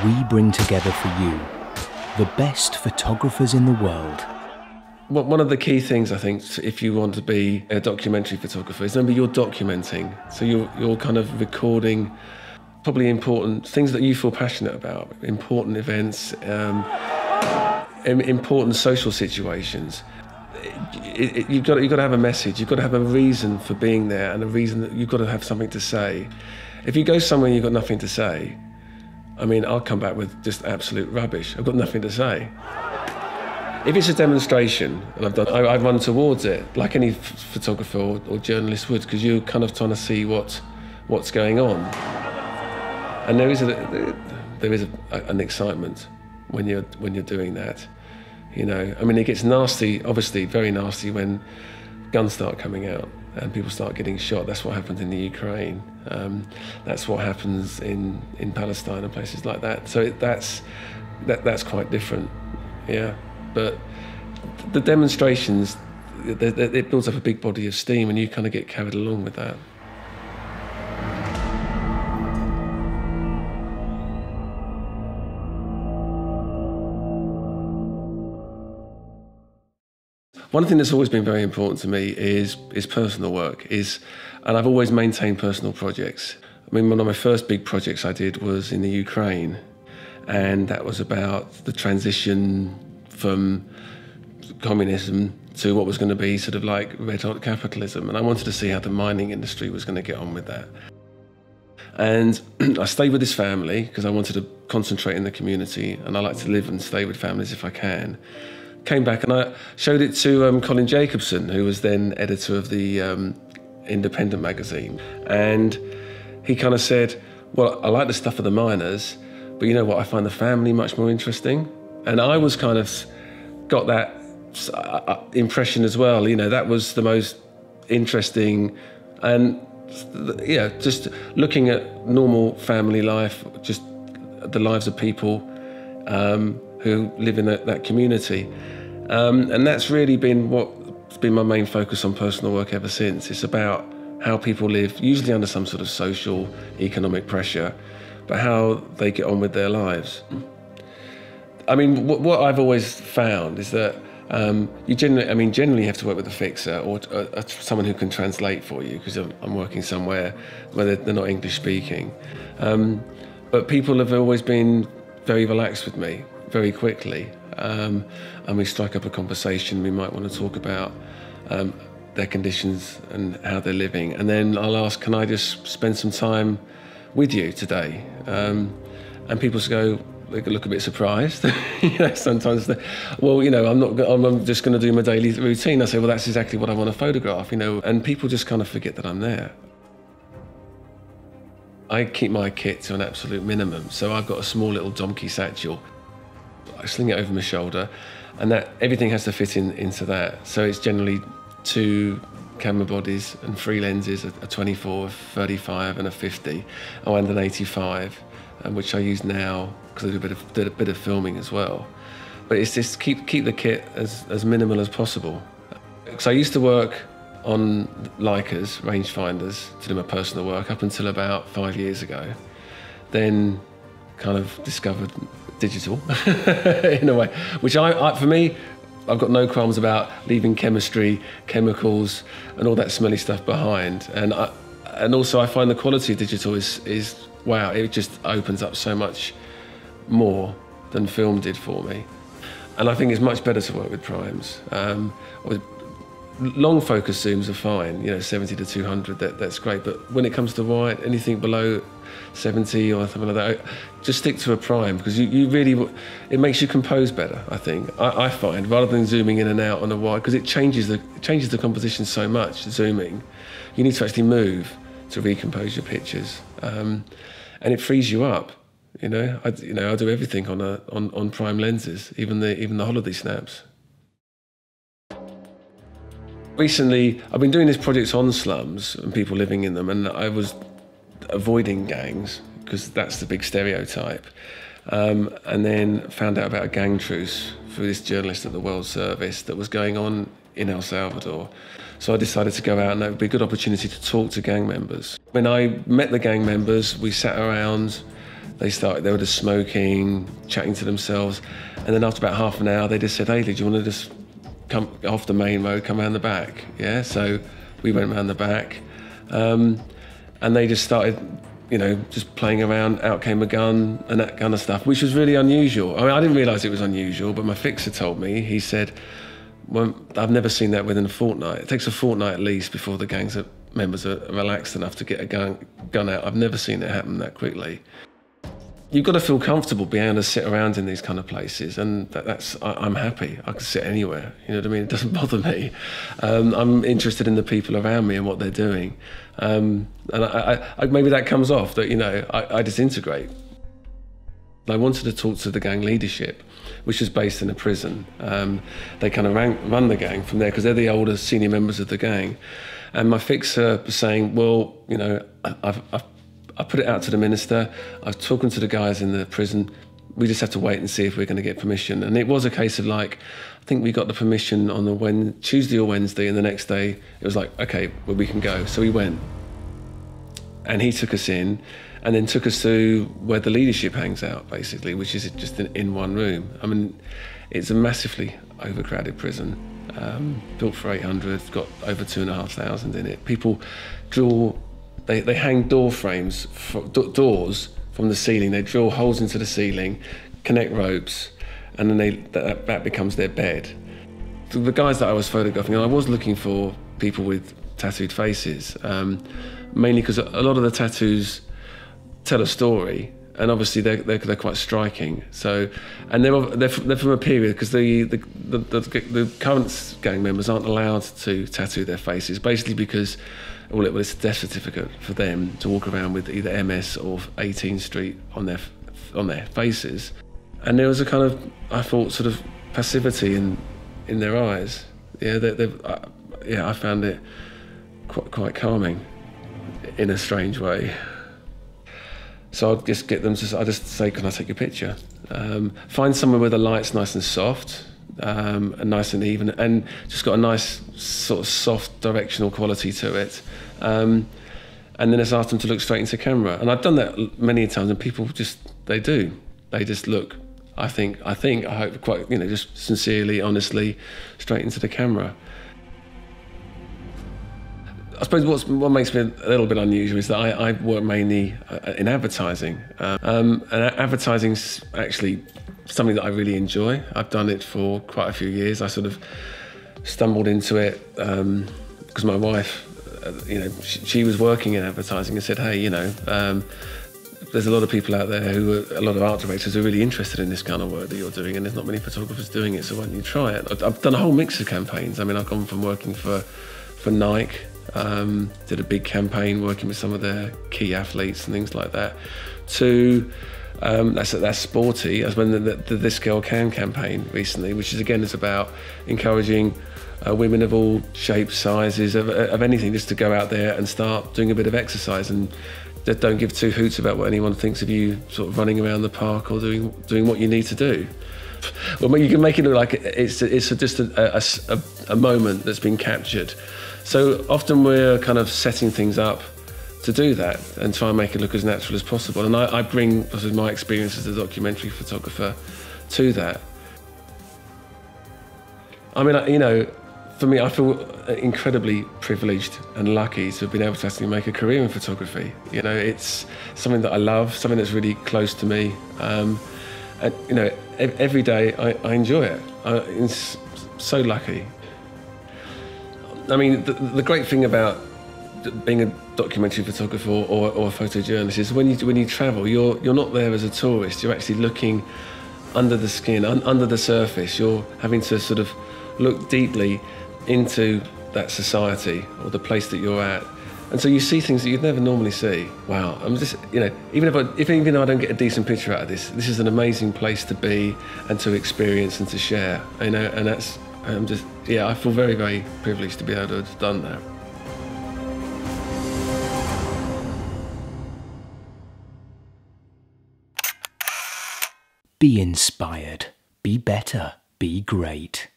we bring together for you the best photographers in the world. Well, one of the key things, I think, if you want to be a documentary photographer is, remember, you're documenting. So you're kind of recording probably important things that you feel passionate about, important events, important social situations. You've got to have a message. You've got to have a reason for being there, and a reason that you've got to have something to say. If you go somewhere and you've got nothing to say, I mean, I'll come back with just absolute rubbish. I've got nothing to say. If it's a demonstration, and I run towards it like any photographer or journalist would, because you're kind of trying to see what's going on. And there is an excitement when you're doing that. You know, I mean, it gets nasty, obviously very nasty, when guns start coming out and people start getting shot. That's what happens in the Ukraine. That's what happens in Palestine and places like that. So that's quite different, yeah. But the demonstrations, it builds up a big body of steam, and you kind of get carried along with that. One thing that's always been very important to me is personal work, and I've always maintained personal projects. I mean, one of my first big projects I did was in the Ukraine, and that was about the transition from communism to what was going to be sort of like red-hot capitalism, and I wanted to see how the mining industry was going to get on with that. And I stayed with this family because I wanted to concentrate in the community, and I like to live and stay with families if I can. Came back and I showed it to Colin Jacobson, who was then editor of the Independent magazine. And he kind of said, well, I like the stuff of the miners, but you know what, I find the family much more interesting. And I was kind of got that impression as well. You know, that was the most interesting. And yeah, just looking at normal family life, just the lives of people who live in that community. And that's really been what's been my main focus on personal work ever since. It's about how people live, usually under some sort of social, economic pressure, but how they get on with their lives. I mean, what I've always found is that you generally have to work with a fixer or someone who can translate for you, because I'm working somewhere where they're not English speaking. But people have always been very relaxed with me, very quickly. And we strike up a conversation. We might want to talk about their conditions and how they're living. And then I'll ask, can I just spend some time with you today? And people go, they look a bit surprised. You know, sometimes, well, you know, I'm just going to do my daily routine. I say, well, that's exactly what I want to photograph, you know, and people just kind of forget that I'm there. I keep my kit to an absolute minimum. So I've got a small little donkey satchel. I sling it over my shoulder, and that everything has to fit into that. So it's generally 2 camera bodies and 3 lenses, a 24, a 35 and a 50, and an 85, which I use now because I do a bit of filming as well. But it's just keep the kit as minimal as possible. So I used to work on Leicas, rangefinders, to do my personal work up until about 5 years ago. Then kind of discovered digital in a way, which for me, I've got no qualms about leaving chemistry, chemicals, and all that smelly stuff behind. And also I find the quality of digital is wow. It just opens up so much more than film did for me. And I think it's much better to work with primes. Long focus zooms are fine, you know, 70 to 200, that's great. But when it comes to wide, anything below 70 or something like that, just stick to a prime, because you really, it makes you compose better, I think. I find, rather than zooming in and out on a wide, because it changes the composition so much, zooming. You need to actually move to recompose your pictures. And it frees you up, you know. I do everything on prime lenses, even the holiday snaps. Recently, I've been doing this project on slums and people living in them, and I was avoiding gangs because that's the big stereotype. And then found out about a gang truce through this journalist at the World Service that was going on in El Salvador. So I decided to go out, and that would be a good opportunity to talk to gang members. When I met the gang members, we sat around They were just smoking, chatting to themselves. And then after about half an hour, they just said, hey, did you want to just come off the main road, come around the back? Yeah, so we went around the back. And they just started, just playing around. Out came a gun and that kind of stuff, which was really unusual. I mean, I didn't realise it was unusual, but my fixer told me, he said, well, I've never seen that within a fortnight. It takes a fortnight at least before the gang's members are relaxed enough to get a gun out. I've never seen it happen that quickly. You've got to feel comfortable being able to sit around in these kind of places, and I'm happy. I can sit anywhere, you know what I mean? It doesn't bother me. I'm interested in the people around me and what they're doing. And I maybe that comes off, that, I disintegrate. I wanted to talk to the gang leadership, which is based in a prison. They kind of run the gang from there because they're the older senior members of the gang. And my fixer was saying, well, I put it out to the minister. I was talking to the guys in the prison. We just have to wait and see if we're going to get permission. And it was a case of I think we got the permission on the Tuesday or Wednesday, and the next day it was like, okay, well, we can go. So we went. And he took us in and then took us to where the leadership hangs out, basically, which is just in one room. I mean, it's a massively overcrowded prison, built for 800, got over 2,500 in it. People they hang door frames, doors from the ceiling. They drill holes into the ceiling, connect ropes, and then that becomes their bed. The guys that I was photographing, I was looking for people with tattooed faces, mainly because a lot of the tattoos tell a story, and obviously they're quite striking. So, and they're from a period, because the current gang members aren't allowed to tattoo their faces, basically because it's a death certificate for them to walk around with either MS or 18th Street on their faces. And there was a kind of, I thought, sort of passivity in their eyes. Yeah, I found it quite calming in a strange way. So I'd just get them to, I just say, can I take your picture? Find somewhere where the light's nice and soft, and nice and even, and just got a nice sort of soft directional quality to it. And then just ask them to look straight into camera. And I've done that many times, and people they just look, I hope quite, just sincerely, honestly, straight into the camera. I suppose what makes me a little bit unusual is that I work mainly in advertising. And advertising's actually something that I really enjoy. I've done it for quite a few years. I sort of stumbled into it because my wife, she was working in advertising and said, hey, there's a lot of people out there a lot of art directors who are really interested in this kind of work that you're doing, and there's not many photographers doing it, so why don't you try it? I've done a whole mix of campaigns. I mean, I've gone from working for Nike, did a big campaign working with some of their key athletes and things like that, to that's sporty. I've been the This Girl Can campaign recently, which is about encouraging women of all shapes, sizes, of anything, just to go out there and start doing a bit of exercise, and don't give two hoots about what anyone thinks of you sort of running around the park or doing what you need to do. Well, you can make it look like it's just a moment that's been captured. So often we're kind of setting things up to do that and try and make it look as natural as possible. And I bring my experience as a documentary photographer to that. I mean, for me, I feel incredibly privileged and lucky to have been able to actually make a career in photography. It's something that I love, something that's really close to me. And, every day I enjoy it. It's so lucky. I mean, the great thing about being a documentary photographer or a photojournalist is when you travel, you're not there as a tourist. You're actually looking under the skin, under the surface. You're having to sort of look deeply into that society or the place that you're at, and so you see things that you'd never normally see. Wow, I'm just, even though I don't get a decent picture out of this is an amazing place to be and to experience and to share. And that's, I feel very, very privileged to be able to have done that. Be inspired, be better, be great.